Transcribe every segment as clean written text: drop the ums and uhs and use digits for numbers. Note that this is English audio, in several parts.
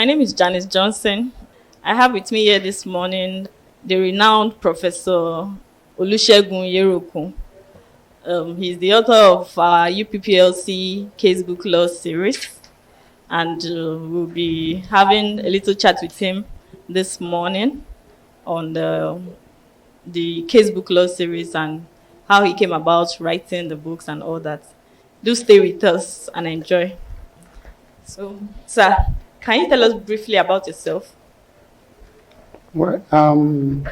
name is Janice Johnson. I have with me here this morning the renowned Professor Olusegun Yeroku. He's the author of our UPPLC Casebook Law series, and we'll be having a little chat with him this morning on the Casebook Law series and how he came about writing the books and all that. Do stay with us and enjoy. So, sir, can you tell us briefly about yourself? Well, I'm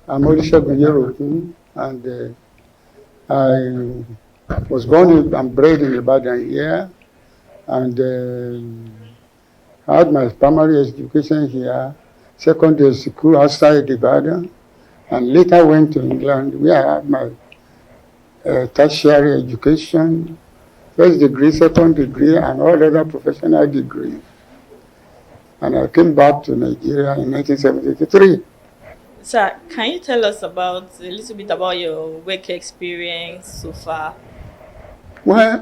Olusegun Yeroku, and I was born and bred in Ibadan here, and had my primary education here, secondary school outside Ibadan, and later went to England where I had my tertiary education, first degree, second degree, and all other professional degrees. And I came back to Nigeria in 1973. Sir, can you tell us a little bit about your work experience so far? Well,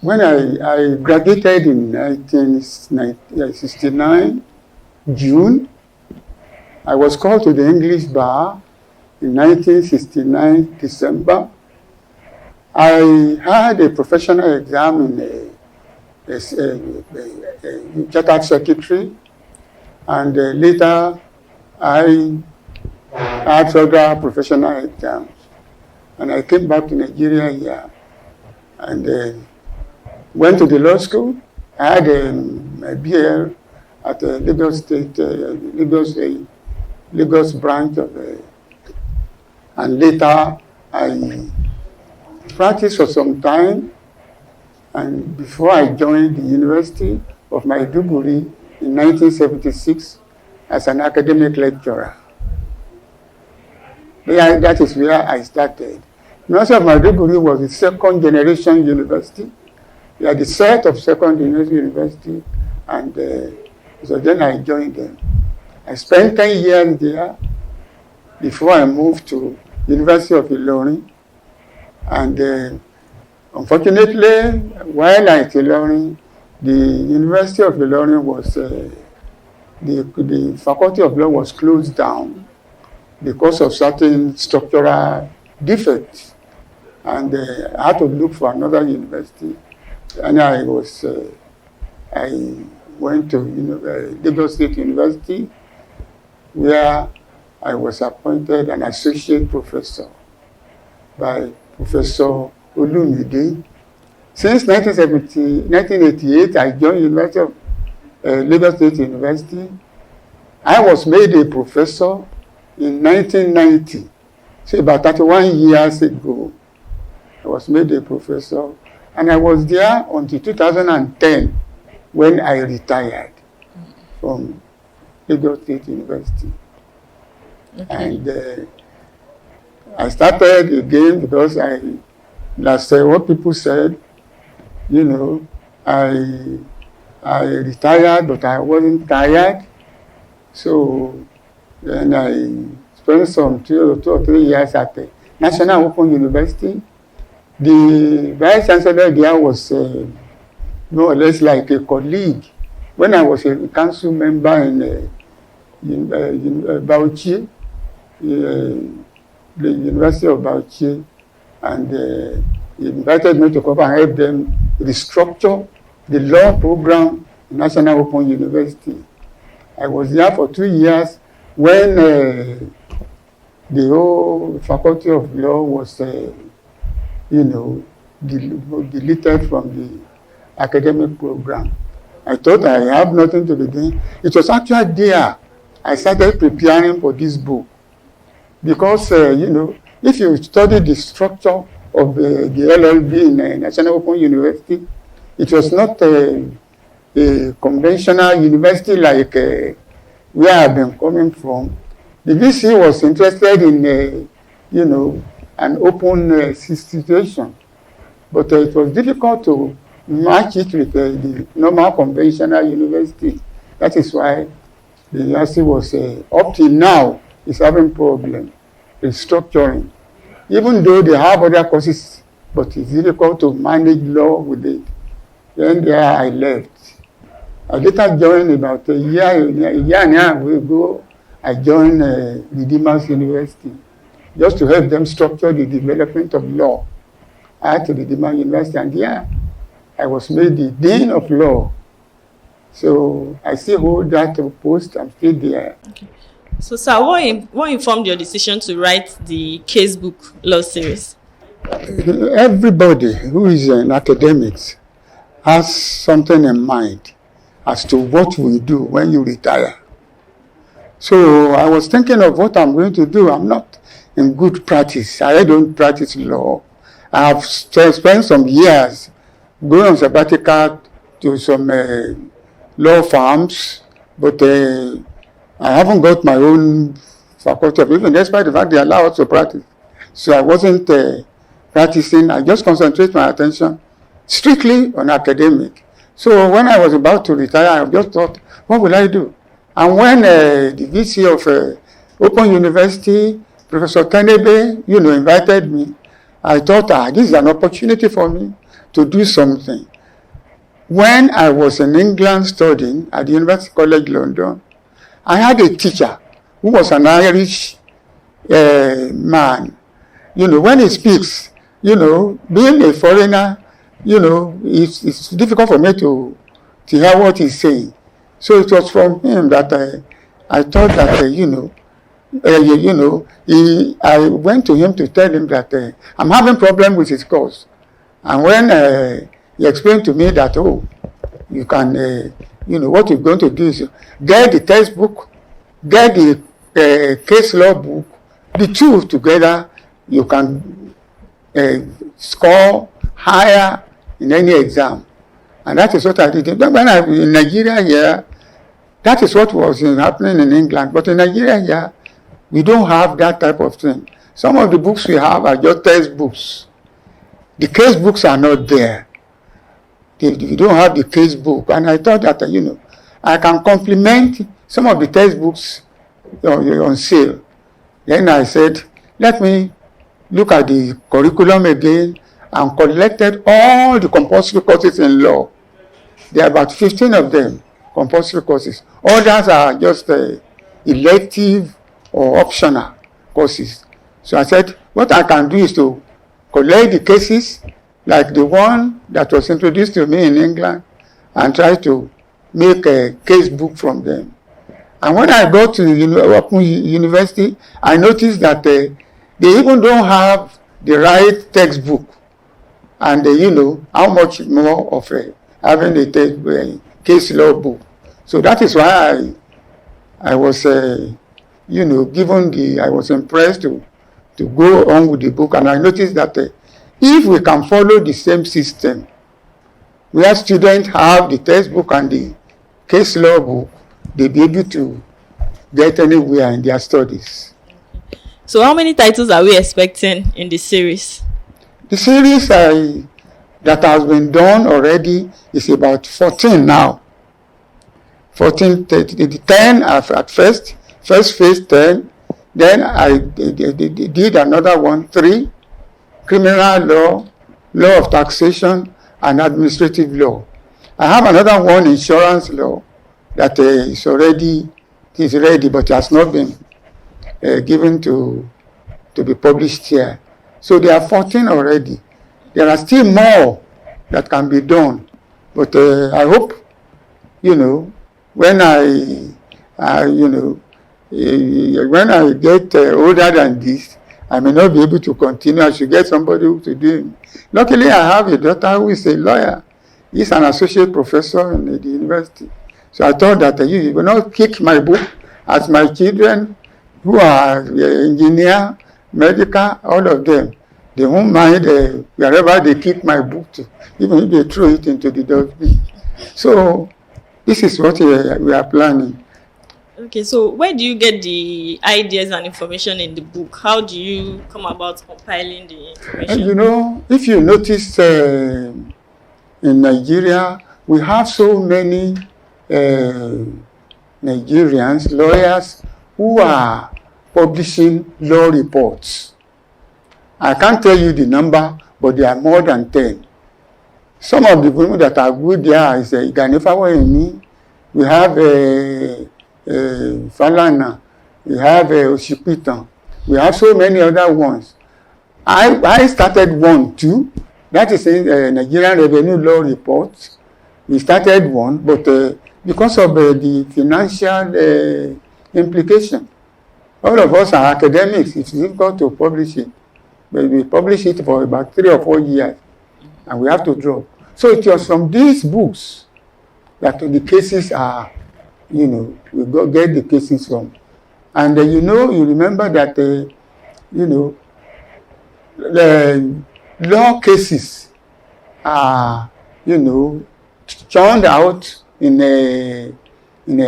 when I graduated in 1969, June, I was called to the English bar in 1969, December. I had a professional exam in a chartered secretary, and later I had further professional exams, and I came back to Nigeria here and went to the law school. I had my BL at the Lagos State, Lagos branch of and later I practiced for some time, and before I joined the University of Maiduguri in 1976 as an academic lecturer. That is where I started. University of Maiduguri was the second generation university. We had the set of second generation university, and so then I joined them. I spent 10 years there before I moved to University of Ilorin, and unfortunately, while at Ilorin, the University of Ilorin was the Faculty of Law was closed down because of certain structural defects, and I had to look for another university. And I went to Lagos State University, where I was appointed an associate professor by Professor Olumide. Since 1988, I joined University of Lagos State University. I was made a professor in 1990, so about 31 years ago. I was made a professor, and I was there until 2010 when I retired from Lagos State University. Okay. And I started again because that's what people said, I retired, but I wasn't tired. So then I spent some 2 or 3 years at the National Open University. The vice chancellor there was more or less like a colleague. When I was a council member in Bauchi, the University of Bauchi, and he invited me to come and help them restructure the law program in National Open University. I was there for 2 years when the whole Faculty of Law was, deleted from the academic program. I thought I have nothing to be doing. It was actually there I started preparing for this book. Because, if you study the structure of the LLB in National Open University, it was not a conventional university like where I've been coming from. The VC was interested in, an open situation, but it was difficult to match it with the normal conventional university. That is why the university was, up till now, is having problem in structuring. Even though they have other courses, but it's difficult to manage law with it. Then there I left. I later joined about a year and a half ago. I joined Redeemers University just to help them structure the development of law at Redeemer University. And yeah, I was made the Dean of Law. So I still hold that post. I'm still there. Okay. So, sir, what informed your decision to write the Casebook Law series? Everybody who is in academics has something in mind as to what we do when you retire. So I was thinking of what I'm going to do. I'm not in good practice. I don't practice law. I have spent some years going on sabbatical to some law firms, but I haven't got my own faculty of even despite the fact they allow us to practice. So I wasn't practicing. I just concentrate my attention strictly on academic. So when I was about to retire, I just thought, what will I do? And when the VC of Open University, Professor Tenebe, invited me, I thought, this is an opportunity for me to do something. When I was in England studying at the University College London, I had a teacher who was an Irish man. When he speaks, being a foreigner, it's difficult for me to hear what he's saying. So it was from him that I thought that, I went to him to tell him that I'm having problem with his course. And when he explained to me that, you can, what you're going to do is get the textbook, get the case law book, the two together, you can score higher in any exam. And that is what I did. When I was in Nigeria here, that is what was happening in England. But in Nigeria here, we don't have that type of thing. Some of the books we have are just textbooks. The case books are not there. We don't have the case book. And I thought that, I can complement some of the textbooks on sale. Then I said, let me look at the curriculum again and collected all the compulsory courses in law. There are about 15 of them, compulsory courses. Others are just elective or optional courses. So I said, what I can do is to collect the cases, like the one that was introduced to me in England, and try to make a case book from them. And when I got to Open University, I noticed that they even don't have the right textbook. And how much more of having a case law book. So that is why I was, I was impressed to go on with the book. And I noticed that if we can follow the same system, where students have the textbook and the case law book, they'll be able to get anywhere in their studies. So how many titles are we expecting in the series? The series that has been done already is about 14 now. 14, 10 at first phase 10. Then I did another one, 3, criminal law, law of taxation, and administrative law. I have another one, insurance law, that is ready, but has not been given to be published here. So there are 14 already. There are still more that can be done. But I hope, when I get older than this, I may not be able to continue. I should get somebody to do it. Luckily, I have a daughter who is a lawyer. He's an associate professor in the university. So I thought that you will not kick my book as my children who are engineer, medical, all of them. They won't mind wherever they kick my book to, even if they throw it into the dustbin. So this is what we are planning. Okay, so where do you get the ideas and information in the book? How do you come about compiling the information? If you notice in Nigeria, we have so many Nigerians, lawyers, who are publishing law reports. I can't tell you the number, but there are more than 10. Some of the people that are good there is Ganifa Wayemi, we have Falana, we have Oshipitan, we have so many other ones. I started one too. That is in Nigerian Revenue Law Report. We started one, but because of the financial implication, all of us are academics. It's difficult to publish it. But we publish it for about 3 or 4 years, and we have to drop. So it was from these books that the cases are, we get the cases from. And you remember that, the law cases are, churned out in a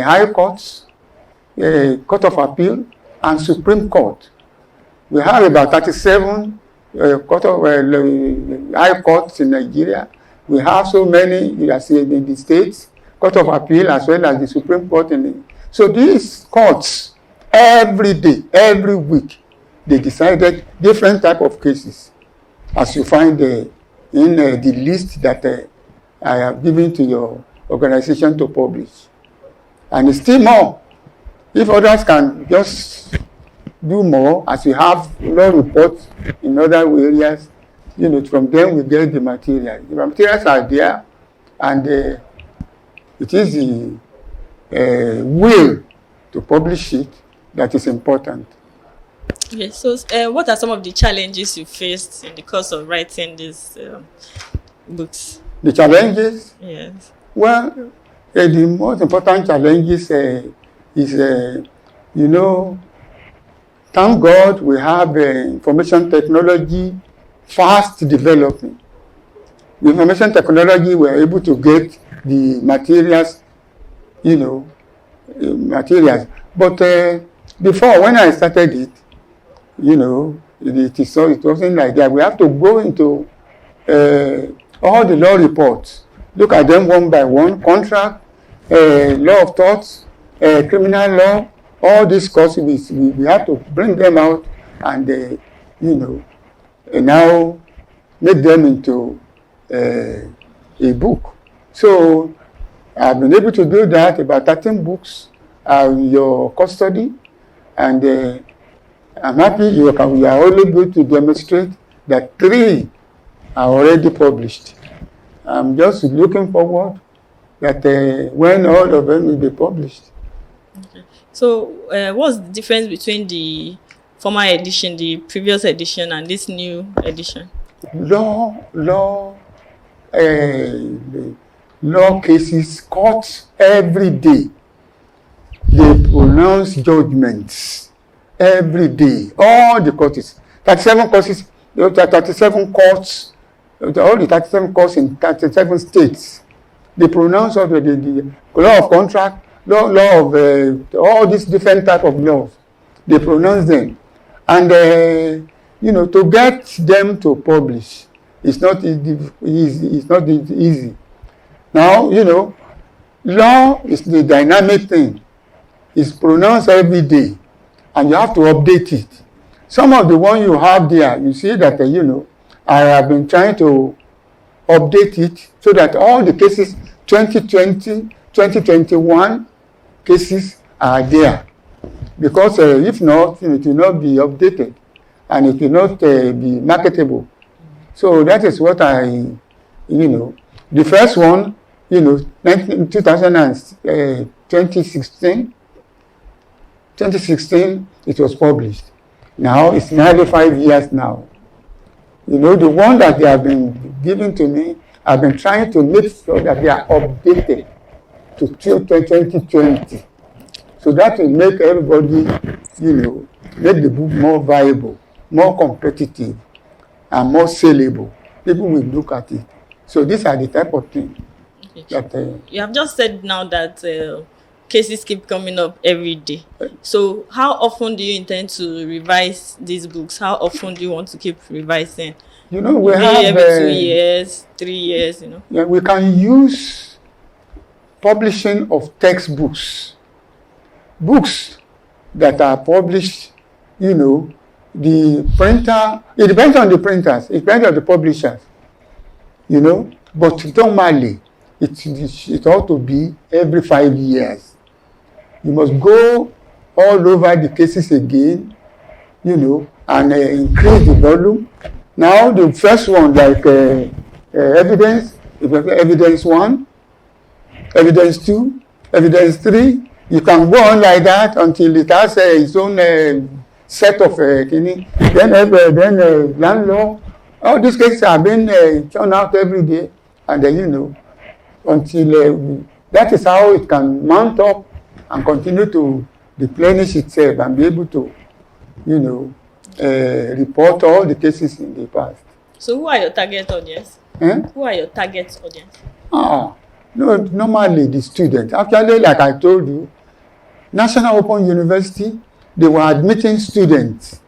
high court, court of appeal, and Supreme Court. We have about 37 high courts in Nigeria. We have so many, in the states, Court of Appeal as well as the Supreme Court. So these courts, every day, every week, they decided different type of cases, as you find in the list that I have given to your organization to publish. And it's still more. If others can just do more, as we have law reports in other areas, from them we get the materials. The materials are there, and it is the will to publish it that is important. Okay, so what are some of the challenges you faced in the course of writing these books? The challenges? Yes. Well, the most important challenges is, thank God we have information technology fast developing. The information technology, we are able to get the materials, materials. But before, when I started it, it wasn't like that. We have to go into all the law reports, look at them one by one, contract, law of torts, criminal law, all these courses, we have to bring them out and, now make them into a book. So I've been able to do that. About 13 books are in your custody, and I'm happy we are only able to demonstrate that 3 are already published. I'm just looking forward that when all of them will be published. Okay. So what's the difference between the former edition, the previous edition, and this new edition? Law cases, courts every day. They pronounce judgments every day. All the courts, 37 courts, 37 courts, all the 37 courts in 37 states. They pronounce all the law of contract, law of all these different type of laws. They pronounce them, and to get them to publish, it's not easy. It's not easy. Now, law is the dynamic thing. It's pronounced every day, and you have to update it. Some of the one you have there, you see that, I have been trying to update it so that all the cases, 2020, 2021 cases are there. Because if not, it will not be updated, and it will not be marketable. So that is what the first one, 2016, it was published. Now it's nearly 5 years now. The one that they have been giving to me, I've been trying to make sure that they are updated to 2020. So that will make everybody, make the book more viable, more competitive, and more sellable. People will look at it. So these are the type of things. Okay. That, you have just said now that cases keep coming up every day. So how often do you intend to revise these books? How often do you want to keep revising? We have every 2 years, 3 years, Yeah, we can use publishing of textbooks. Books that are published, the printer, it depends on the printers, it depends on the publishers, but normally it ought to be every 5 years. You must go all over the cases again, you know, and increase the volume. Now the first one, like evidence 1, evidence 2, evidence 3, you can go on like that until it has its own set of then land law. All these cases are being churned out every day, and then, you know, until that is how it can mount up and continue to replenish itself and be able to, you know, report all the cases in the past. So who are your target audience? Who are your target audience? No, normally the students. Actually, like I told you, National Open University, they were admitting students.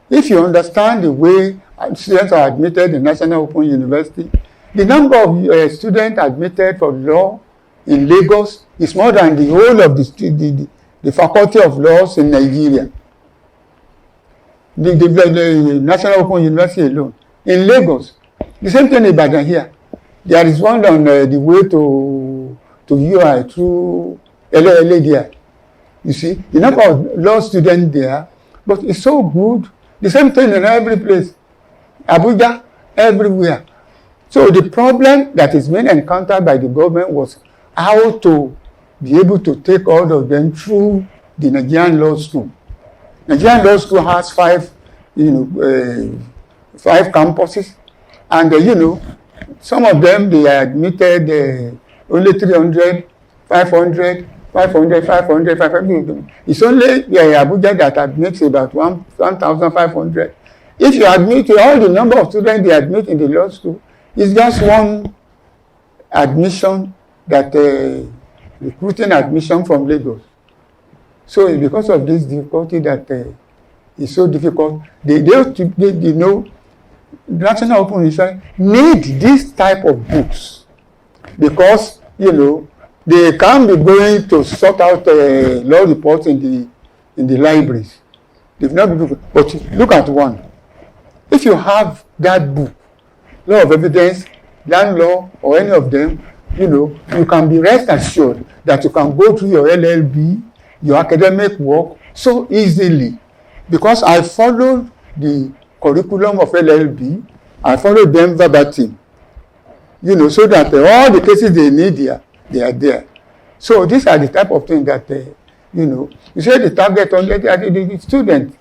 If you understand the way students are admitted in National Open University, the number of students admitted for law in Lagos is more than the whole of the Faculty of Laws in Nigeria. The National Open University alone. In Lagos, the same thing in Ibadan here. There is one on the way to UI through LA there. You see, the number of law students there, but it's so good. The same thing in every place. Abuja, everywhere. So the problem that is being encountered by the government was how to be able to take all of them through the Nigerian Law School. Nigerian Law School has 5 campuses, and you know, some of them they are admitted only 300, 500. 500. It's only Abuja that admits about 1,500. If you admit all the number of students they admit in the law school, it's just one admission that recruiting admission from Lagos. So it's because of this difficulty that it's so difficult. They know National Open University need this type of books because, you know, they can't be going to sort out law reports in the libraries. They've not been, but look at one. If you have that book, Law of Evidence, Land Law, or any of them, you know, you can be rest assured that you can go through your LLB, your academic work so easily. Because I followed the curriculum of LLB, I followed them verbatim, you know, so that all the cases they need here, they are there. So these are the type of things that, you know, you say the target on the student.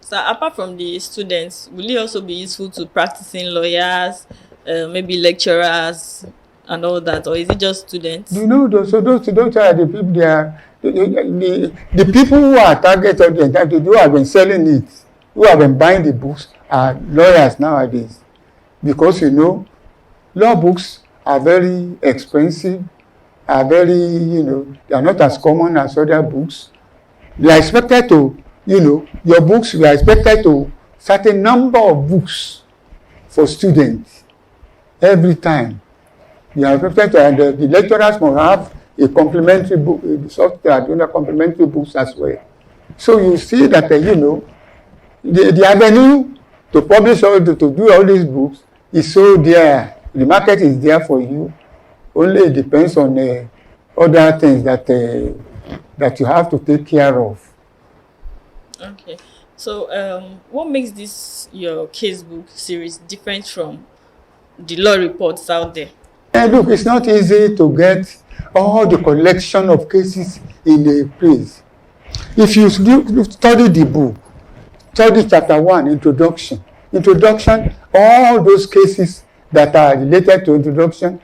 So apart from the students, will it also be useful to practicing lawyers, maybe lecturers and all that, or is it just students? You know, those are the people, they are, the people who are target audience, who have been selling it, who have been buying the books, are lawyers nowadays. Because, you know, law books are very expensive, are very, you know, they are not as common as other books. You are expected to, you know, your books, you are expected to certain number of books for students every time. You are expected to, and the lecturers must have a complementary book, complementary books as well. So you see that, you know, the avenue to publish or to do all these books is so there. The market is there for you. Only it depends on other things that you have to take care of. Okay. So what makes this your casebook series different from the law reports out there? Look, it's not easy to get all the collection of cases in a place. If you study the book, study chapter 1, introduction, all those cases that are related to introduction,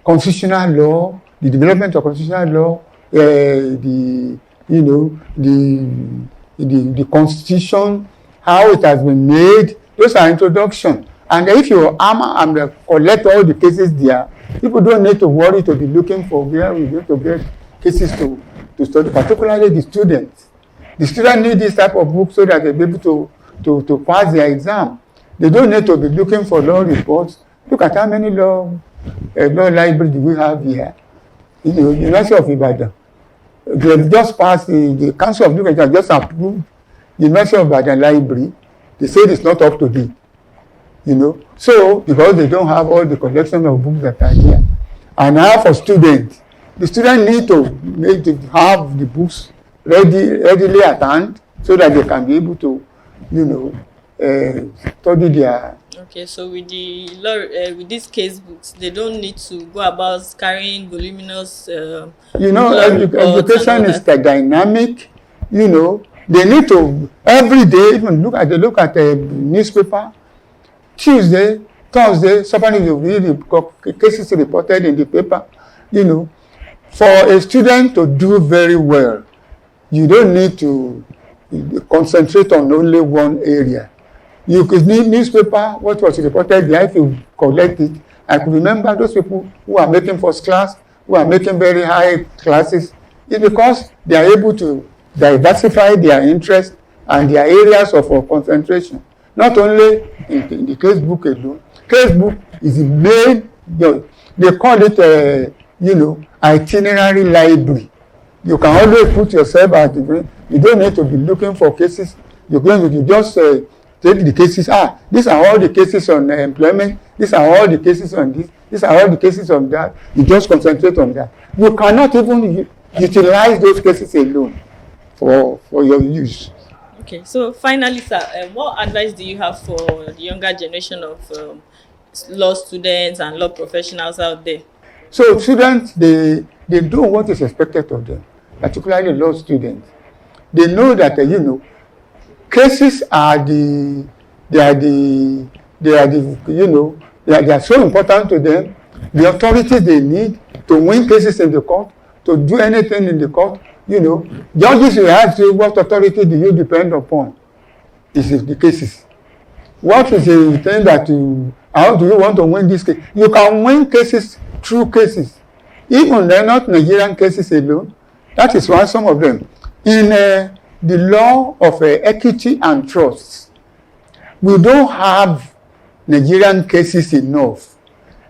constitutional law, the development of constitutional law, the constitution, how it has been made, those are introduction. And if you collect all the cases there, people don't need to worry to be looking for where we need to get cases to study, particularly the students. The students need this type of book so that they'll be able to pass their exam. They don't need to be looking for law reports. Look at how many law libraries we have here. You know, University of Ibadan. They have just passed, the Council of Education has just approved the University of Ibadan library. They said it's not up to date. You know, so because they don't have all the collection of books that are here. And now for students, the students need to have the books readily at hand so that they can be able to, study their. Okay, so with with these case books, they don't need to go about carrying voluminous. Education is dynamic. They need to every day even look at the newspaper. Tuesday, Thursday, somebody will read the cases reported in the paper. For a student to do very well, you don't need to concentrate on only one area. You could need newspaper, what was reported there, if you collect it. I could remember those people who are making first class, who are making very high classes. It's because they are able to diversify their interests and their areas of concentration. Not only in the casebook alone. Casebook is the main, they call it, itinerary library. You can always put yourself at the brain. You don't need to be looking for cases. You just take the cases. These are all the cases on employment. These are all the cases on this. These are all the cases on that. You just concentrate on that. You cannot even utilize those cases alone for your use. Okay, so finally, sir, what advice do you have for the younger generation of law students and law professionals out there? So students, they do what is expected of them, particularly law students. They know that cases they are so important to them. The authorities they need to win cases in the court, to do anything in the court. Judges will ask you, what authority do you depend upon? This is the cases. What is the thing that how do you want to win this case? You can win cases through cases. Even they're not Nigerian cases alone. That is why some of them. In the law of equity and trusts, we don't have Nigerian cases enough.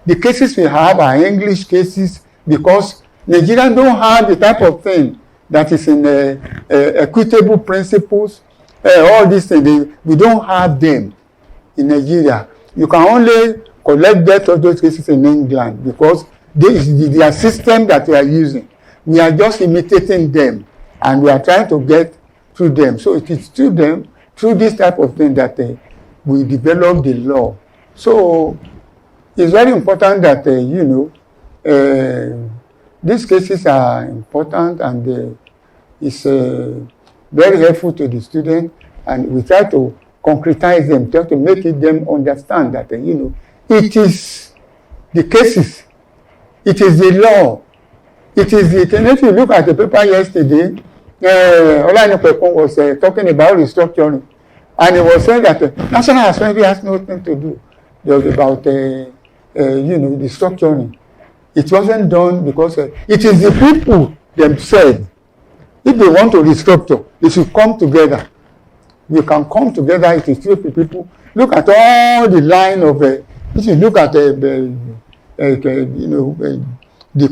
The cases we have are English cases because Nigerians don't have the type of thing that is in equitable principles, all these things. We don't have them in Nigeria. You can only collect debt of those cases in England because this is their system that we are using. We are just imitating them and we are trying to get through them. So it is through them, through this type of thing that we develop the law. So it's very important that, these cases are important and it's very helpful to the student, and we try to concretize them, try to make them understand that, it is the cases, it is the law, it is the thing. If you look at the paper yesterday, Olanipekun was talking about restructuring, and he was saying that National Assembly has nothing to do about, the structuring. It wasn't done because it is the people themselves. If they want to restructure, they should come together. We can come together. It is still people. Look at all the line of. If you look at the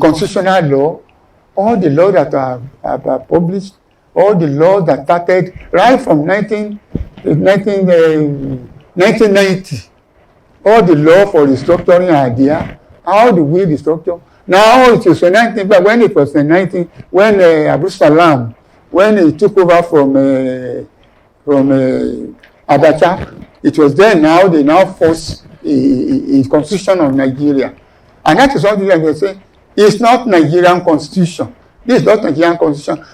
constitutional law, all the laws that are published, all the laws that started right from 1990, all the law for restructuring idea. How do we restructure? Now it is 19, but when it was 19, when Abu Salam, when he took over from Abacha, it was there. Now they now force a constitution of Nigeria, and that is what they say. It's not Nigerian constitution. This is not Nigerian constitution.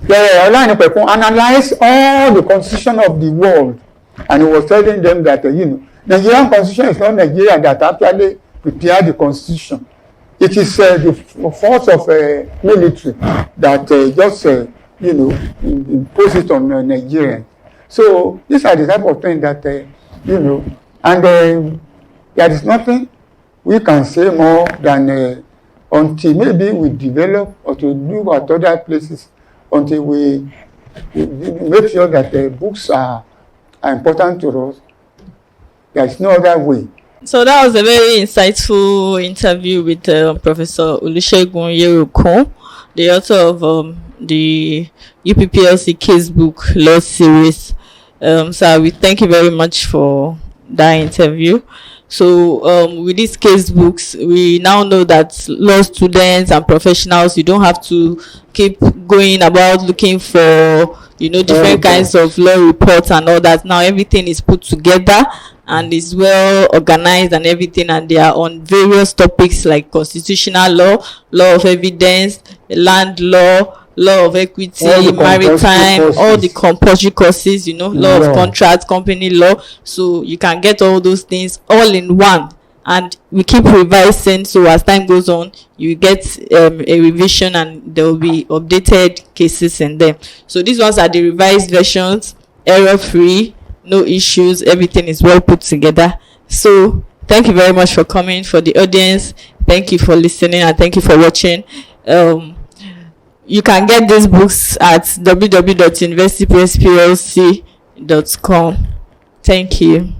Olanipekun analyzed all the constitution of the world, and he was telling them that Nigerian constitution is not Nigeria that actually prepare the constitution. It is the force of military that just impose it on Nigerians. So these are the type of things that and there is nothing we can say more than until maybe we develop or to do at other places, until we make sure that books are important to us. There is no other way. So that was a very insightful interview with Professor Olusegun Yerokun, the author of the UPPLC Casebook Law Series. So we thank you very much for that interview. So with these case books, we now know that law students and professionals, you don't have to keep going about looking for, you know, different kinds of law reports and all that. Now everything is put together and is well organized and everything, and they are on various topics like constitutional law, law of evidence, land law, law of equity, maritime, all the compulsory courses, you know, law of contract, company law. So you can get all those things all in one, and we keep revising. So as time goes on, you get a revision, and there will be updated cases in them. So these ones are the revised versions, error free, no issues, everything is well put together. So thank you very much for coming. For the audience, thank you for listening, and thank you for watching. You can get these books at www.universitypressplc.com. Thank you.